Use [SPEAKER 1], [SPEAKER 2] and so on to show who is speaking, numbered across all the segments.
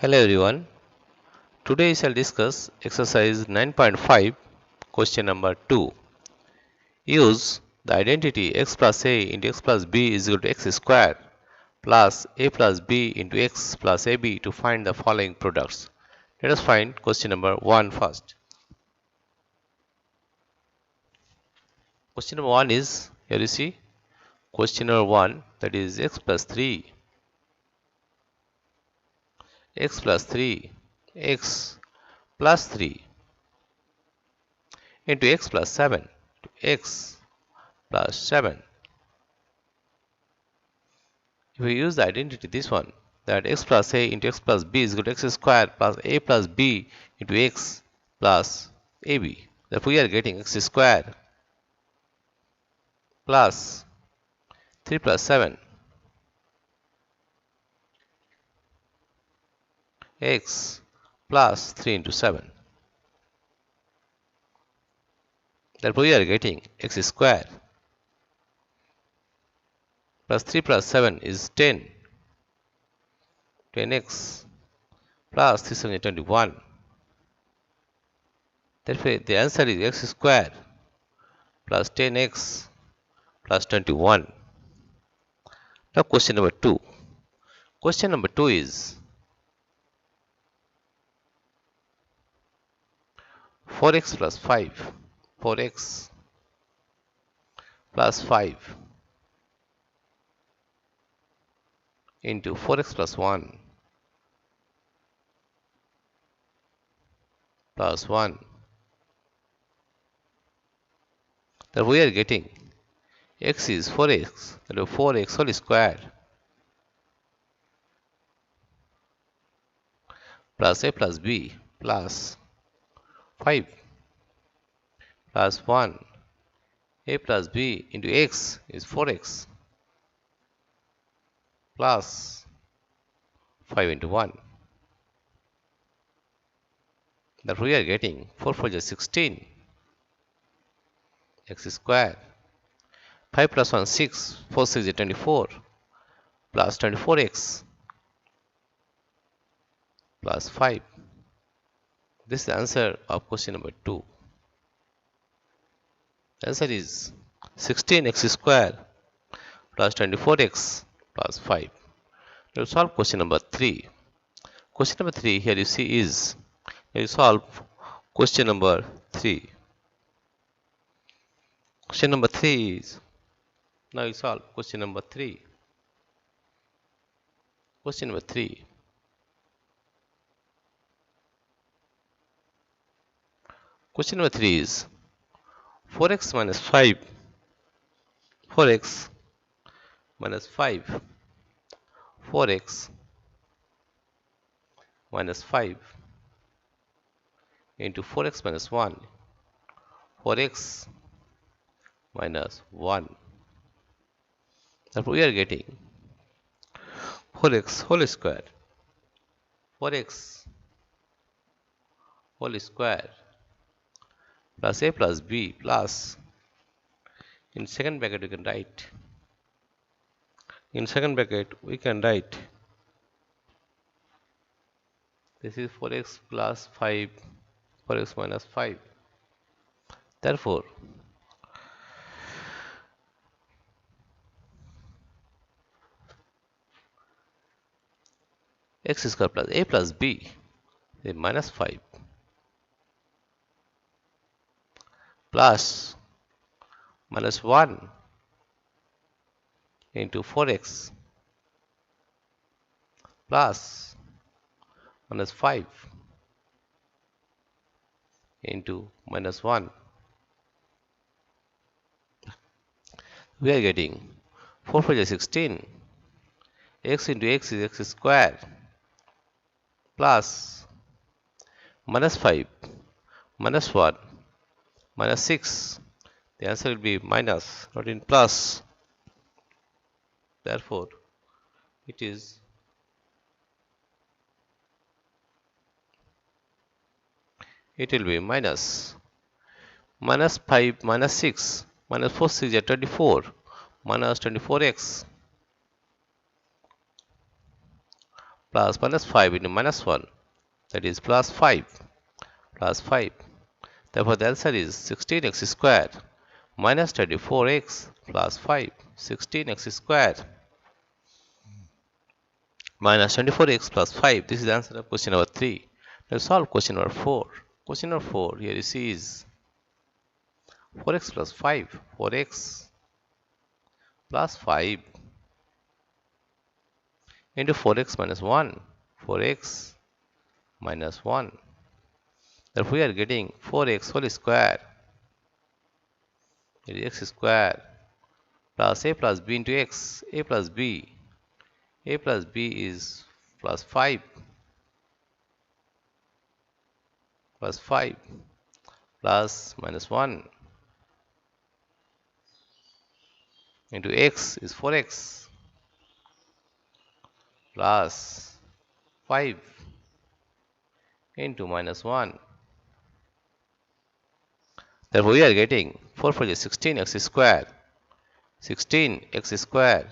[SPEAKER 1] Hello everyone. Today we shall discuss exercise 9.5 question number 2. Use the identity x plus a into x plus b is equal to x square plus a plus b into x plus ab to find the following products. Let us find question number 1 first. Question number 1 is, here you see, question number 1, that is x plus 3, x plus 3, x plus 3 into x plus 7 to x plus 7. If we use the identity, this one, that x plus a into x plus b is equal to x square plus a plus b into x plus ab. Therefore, we are getting x square plus 3 plus 7 x plus 3 into 7. Therefore, we are getting x square plus 3 plus 7 is 10. 10x plus 3 7 is 21. Therefore, the answer is x square plus 10x plus 21. Now, question number 2. Question number 2 is 4x plus 5. 4x plus 5 into 4x plus 1 plus 1. That we are getting x is 4x, that is 4x whole square plus a plus b plus 5 plus 1 a plus b into x is 4x plus 5 into 1. That we are getting 4 4 is 16 x square 5 plus 1 6 4 6 is 24 plus 24x plus 5. This is the answer of question number 2. The answer is 16x square plus 24x plus 5. Let's solve question number 3. Question number 3 here you see is, here you solve question number 3. Question number 3 is, now you solve question number 3. Question number 3. Question number 3 is 4x minus 5. 4x minus 5. 4x minus 5 into 4x minus 1. 4x minus 1. Therefore, we are getting 4x whole square. 4x whole square plus a plus b plus, in second bracket we can write, this is 4x plus 5, 4x minus 5. Therefore, x square plus a plus b is minus 5 plus minus 1 into 4x plus minus 5 into minus 1. We are getting 4 4 is 16. X into x is x square plus minus 5 minus 1 minus 6. The answer will be minus, not in plus. Therefore, it will be minus 5 minus 6 minus 4 6 is 24 minus 24x plus minus 5 into minus 1, that is plus 5, plus 5. Therefore, the answer is 16x squared minus 24x plus 5. 16x squared minus 24x plus 5. This is the answer of question number 3. Let's solve question number 4. Question number 4, here you see is 4x plus 5. 4x plus 5 into 4x minus 1. 4x minus 1. Therefore, we are getting 4x whole square. It is x square plus a plus b into x. A plus b. A plus b is plus 5. Plus 5 plus minus 1 into x is 4x plus 5 into minus 1. Therefore, we are getting 4 for 16x squared. 16x squared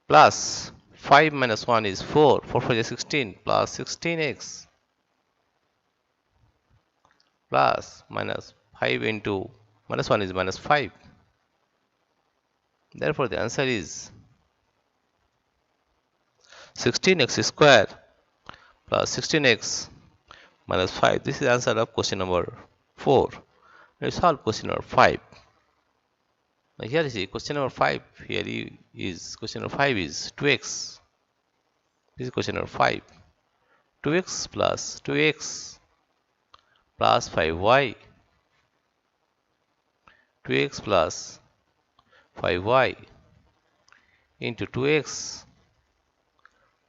[SPEAKER 1] plus 5 minus 1 is 4. 4 for 16 plus 16x plus minus 5 into minus 1 is minus 5. Therefore, the answer is 16x squared plus 16x minus 5. This is the answer of question number 4. Let's solve question number 5. Now here you see question number 5. Here is question number 5 is 2x. This is question number 5. 2x plus 2x plus 5y. 2x plus 5y into 2x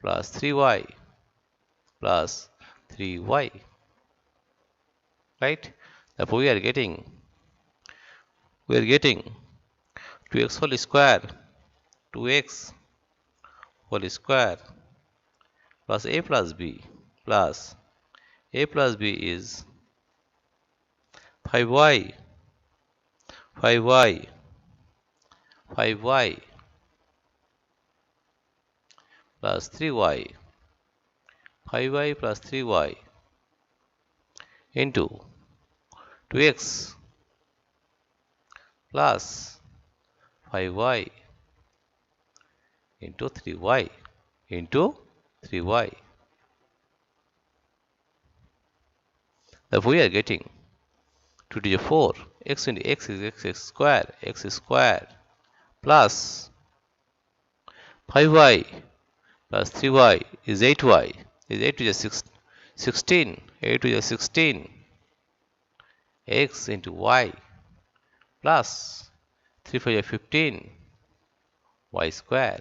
[SPEAKER 1] plus 3y plus 3y. Right? Therefore, we are getting 2x whole square. 2x whole square plus a plus b plus a plus b is 5y 5y 5y plus 3y 5y plus 3y into 2x plus 5y into 3y into 3y. Therefore, we are getting 2 to the 4. X into x is x square. X square plus 5y plus 3y is 8y. Is 8 to the 16. 8 to the 16. X into y plus 3 for the 15. Y square.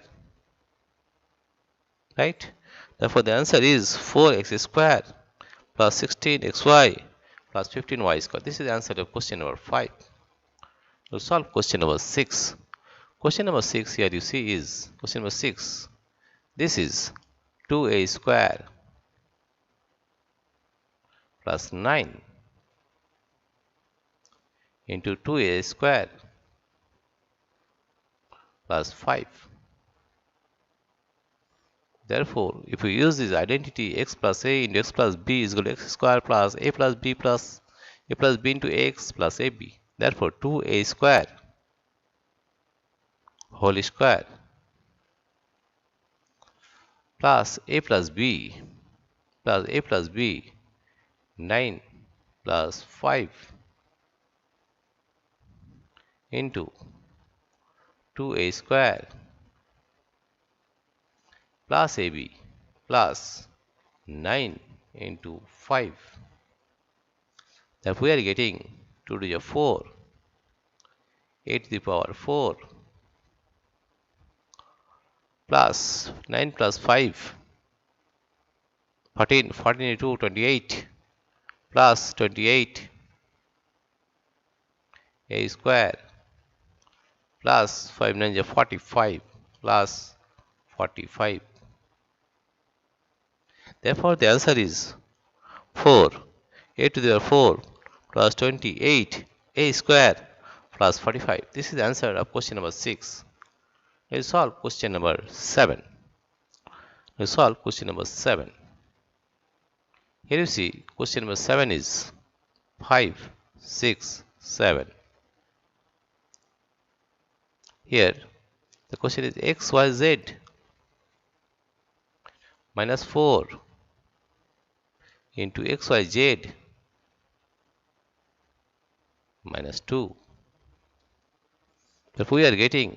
[SPEAKER 1] Right? Therefore, the answer is 4x square plus 16xy plus 15y square. This is the answer of question number 5. We'll solve question number 6. Question number 6 here you see is question number 6. This is 2a square plus 9 into 2a square plus 5. Therefore, if we use this identity x plus a into x plus b is equal to x square plus a plus b into x plus ab. Therefore, 2a square whole square plus a plus b 9 plus 5 into 2a square plus ab plus 9 into 5. Therefore, we are getting 2 to the 4, 8 to the power 4 plus 9 plus 5, 14 into 2, 28 plus 28 a square plus 5 9 is 45 plus 45. Therefore, the answer is 4. 8 to the 4 plus 28 a square plus 45. This is the answer of question number 6. Let's solve question number 7. We solve question number 7. Here you see question number 7 is 5, 6, 7. Here the question is x, y, z minus 4 into x, y, z minus 2. Therefore we are getting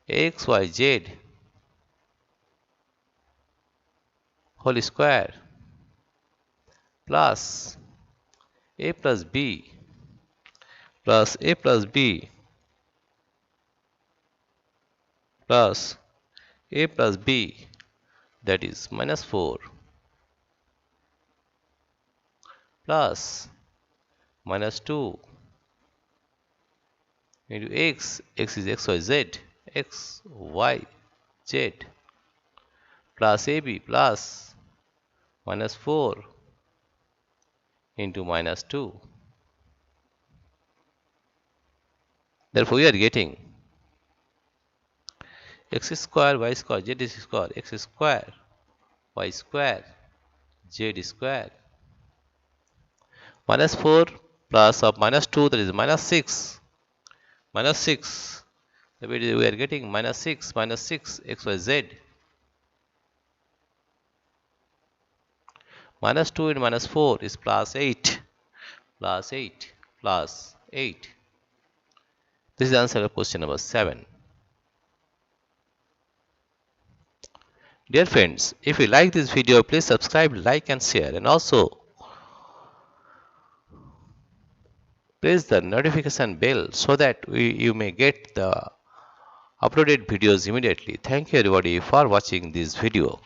[SPEAKER 1] x, y, z whole square plus a plus b plus a plus b plus a plus b, that is minus 4 plus minus 2 into x is x, y, z, x, y, z plus ab plus minus 4 into minus 2. Therefore we are getting x square, y square, z square, x square, y square, z square minus 4 plus of minus 2, that is minus 6. Minus 6, we are getting minus 6 x, y, z. Minus 2 and minus 4 is plus 8. Plus 8. Plus 8. This is the answer of question number 7. Dear friends, if you like this video, please subscribe, like and share, and also press the notification bell so that you may get the uploaded videos immediately. Thank you everybody for watching this video.